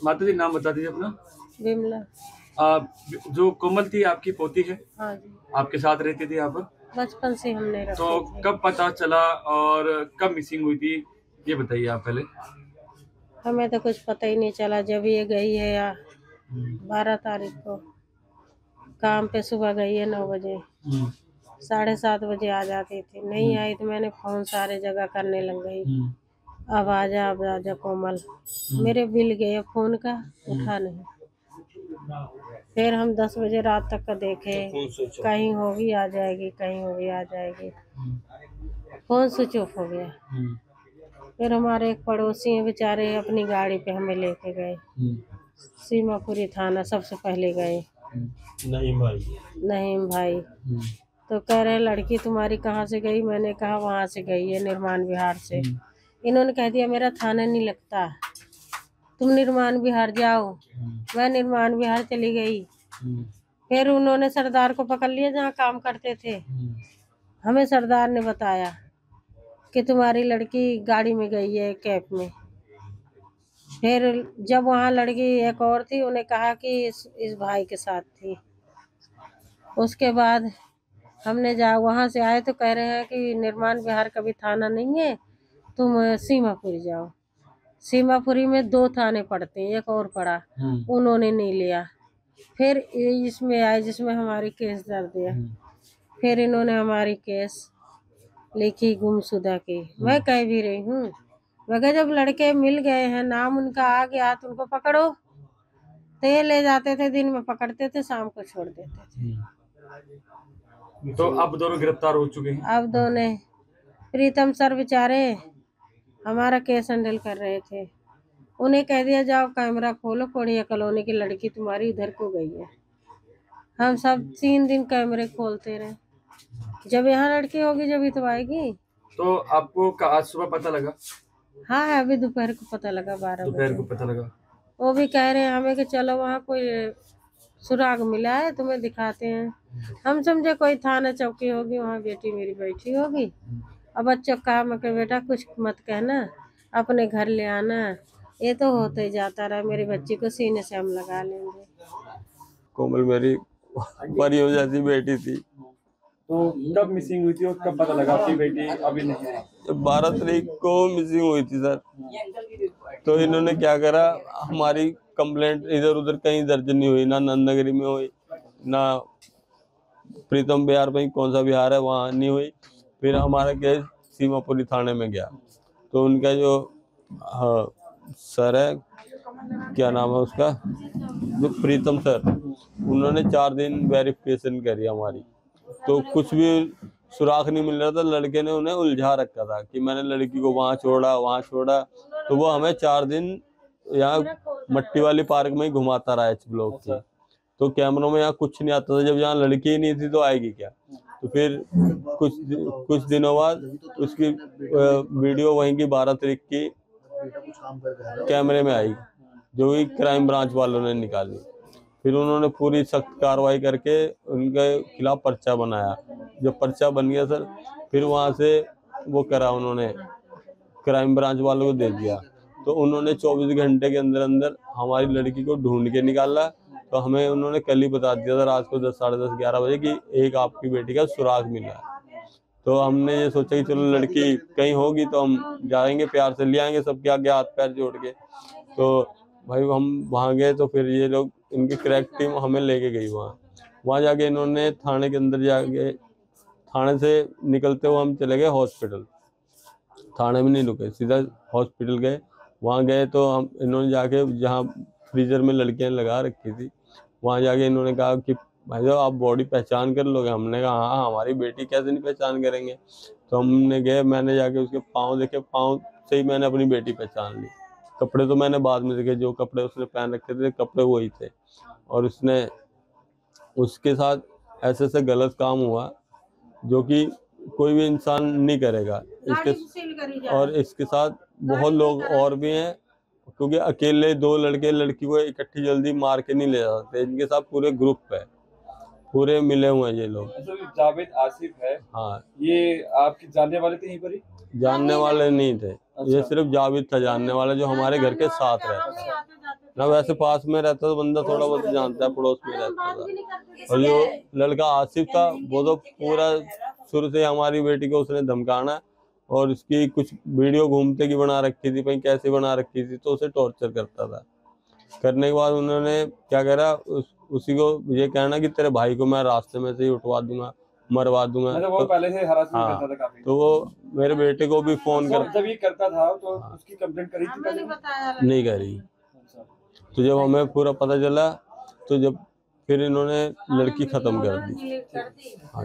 माता जी नाम बता दीजिए अपना। विमला। जो कोमल थी आपकी पोती है, हाँ जी, आपके साथ रहती थी आप, बचपन से हमने तो रखे थे। कब पता चला और कब मिसिंग हुई थी, ये बताइए आप पहले। हमें तो कुछ पता ही नहीं चला, जब ये गई है या 12 तारीख को काम पे, सुबह गई है 9 बजे, 7:30 बजे आ जाती थी। नहीं आई तो मैंने फोन सारे जगह करने लग गई, अब आजा कोमल। मेरे बिल गए फोन का, उठा नहीं। फिर हम 10 बजे रात तक का देखे, कहीं होगी आ जाएगी, कहीं होगी आ जाएगी, फोन स्विच ऑफ हो गया। फिर हमारे एक पड़ोसी हैं बेचारे, अपनी गाड़ी पे हमें लेके गए, सीमापुरी थाना सबसे पहले गए। नहीम भाई तो कह रहे लड़की तुम्हारी कहाँ से गई, मैंने कहा वहाँ से गई है, निर्माण विहार से। इन्होंने कह दिया मेरा थाना नहीं लगता, तुम निर्माण विहार जाओ। मैं निर्माण विहार चली गई। फिर उन्होंने सरदार को पकड़ लिया जहाँ काम करते थे। हमें सरदार ने बताया कि तुम्हारी लड़की गाड़ी में गई है कैब में। फिर जब वहाँ लड़की एक और थी, उन्हें कहा कि इस भाई के साथ थी। उसके बाद हमने वहाँ से आए तो कह रहे हैं कि निर्माण विहार का भी थाना नहीं है, तुम सीमापुरी जाओ। सीमापुरी में 2 थाने पड़ते हैं, एक और पड़ा, उन्होंने नहीं लिया। फिर इसमें आए जिसमें हमारी केस दर्ज है। फिर इन्होंने हमारी केस लिखी गुमशुदा की। मैं कह भी रही हूँ, मगर जब लड़के मिल गए हैं, नाम उनका आ गया, तो उनको पकड़ो। तो ये ले जाते थे, दिन में पकड़ते थे, शाम को छोड़ देते थे। तो अब दोनों गिरफ्तार हो चुके हैं। अब दोनों, प्रीतम सर बेचारे हमारा केस हैंडल कर रहे थे, उन्हें कह दिया जाओ कैमरा खोलो, कोड़िया कॉलोनी की लड़की तुम्हारी इधर को गई है। हम सब 3 दिन कैमरे खोलते रहे, जब यहाँ लड़की होगी जब ही तो आएगी। तो आपको आज सुबह पता लगा? हाँ, अभी दोपहर को पता लगा, 12 दोपहर को बजे। पता लगा। वो भी कह रहे हैं हमें कि चलो वहाँ कोई सुराग मिला है, तुम्हें दिखाते हैं। हम समझे कोई थाना चौकी होगी, वहाँ बेटी मेरी बैठी होगी। अब बच्चों का कहा, मैं बेटा कुछ मत कहना, अपने घर ले आना, ये तो होते ही जाता रहा। मेरी बच्ची को सीने से हम लगा लेंगे। कोमल मेरी परियों जैसी बेटी थी। तो कब मिसिंग हुई थी और कब पता लगा कि बेटी अभी नहीं है? 12 तारीख को मिसिंग हुई थी सर। तो इन्होंने क्या करा, हमारी कंप्लेंट इधर उधर कहीं दर्ज नहीं हुई, ना नंदनगरी में हुई, ना प्रीतम बिहार में कौन सा बिहार है वहाँ नहीं हुई। फिर हमारा केस सीमापुरी थाने में गया, तो उनका जो सर है, क्या नाम है उसका, जो प्रीतम सर, उन्होंने 4 दिन वेरिफिकेशन करी हमारी, तो कुछ भी सुराग नहीं मिल रहा था। लड़के ने उन्हें उलझा रखा था कि मैंने लड़की को वहां छोड़ा। तो वो हमें 4 दिन यहाँ मट्टी वाली पार्क में ही घुमाता रहा एच ब्लॉक की। तो कैमरों में यहाँ कुछ नहीं आता था, जब यहाँ लड़की ही नहीं थी तो आएगी क्या। तो फिर कुछ दिनों बाद उसकी वीडियो वहीं की 12 तारीख की कैमरे में आई, जो भी क्राइम ब्रांच वालों ने निकाली। फिर उन्होंने पूरी सख्त कार्रवाई करके उनके खिलाफ पर्चा बनाया। जब पर्चा बन गया सर, फिर वहां से वो करा, उन्होंने क्राइम ब्रांच वालों को दे दिया। तो उन्होंने 24 घंटे के अंदर अंदर हमारी लड़की को ढूंढ के निकाला। तो हमें उन्होंने कल ही बता दिया था रात को 10, साढ़े 10, 11 बजे कि एक आपकी बेटी का सुराग मिला है। तो हमने ये सोचा कि चलो लड़की कहीं होगी तो हम जाएंगे, प्यार से ले आएंगे, सबके आगे हाथ पैर जोड़ के। तो भाई हम वहाँ गए, तो फिर ये लोग, इनकी क्रैक टीम हमें लेके गई वहाँ जाके इन्होंने थाने के अंदर जाके, थाने से निकलते हुए हम चले गए हॉस्पिटल। थाने में नहीं रुके, सीधा हॉस्पिटल गए। वहाँ गए तो हम इन्होंने जाके, जहाँ फ्रीजर में लड़कियां लगा रखी थी, वहाँ जाके इन्होंने कहा कि भाई साहब आप बॉडी पहचान कर लोगे। हमने कहा हाँ, हमारी बेटी कैसे नहीं पहचान करेंगे। तो हमने गए, मैंने जाके उसके पाँव देखे, पाँव से ही मैंने अपनी बेटी पहचान ली। कपड़े तो मैंने बाद में देखे, जो कपड़े उसने पहन रखे थे कपड़े वही थे। और उसके साथ ऐसे ऐसे गलत काम हुआ जो कि कोई भी इंसान नहीं करेगा। इसके साथ बहुत लोग और भी हैं, क्योंकि अकेले 2 लड़के लड़की को इकट्ठी जल्दी मार के नहीं ले जाते। इनके साथ पूरे ग्रुप है, पूरे मिले हुए हैं ये लोग। जावेद आसिफ है, हाँ, ये आपके जानने वाले थे यहीं पर ही? जानने वाले नहीं थे, ये सिर्फ जावेद था जानने वाला, जो हमारे घर के साथ रहता था ना। वैसे पास में रहता तो बंदा थोड़ा बहुत जानता है, पड़ोस में रहता था। और जो लड़का आसिफ था वो तो पूरा शुरू से हमारी बेटी को उसने धमकाना, और उसकी कुछ वीडियो घूमते की बना रखी थी, भाई कैसे बना रखी थी, तो उसे टॉर्चर करता था। करने के बाद उन्होंने क्या करा, उसी को ये कहना कि तेरे भाई को मैं रास्ते में से ही उठवा दूंगा, मरवा दूंगा। मतलब वो पहले से हरासमेंट हाँ, करता था काफी। तो वो मेरे बेटे को भी फोन कर, जब ये करता था तो उसकी कंप्लेंट करी थी पहले? नहीं करी। तो जब हमें पूरा पता चला तो जब फिर इन्होंने लड़की खत्म कर दी। हाँ।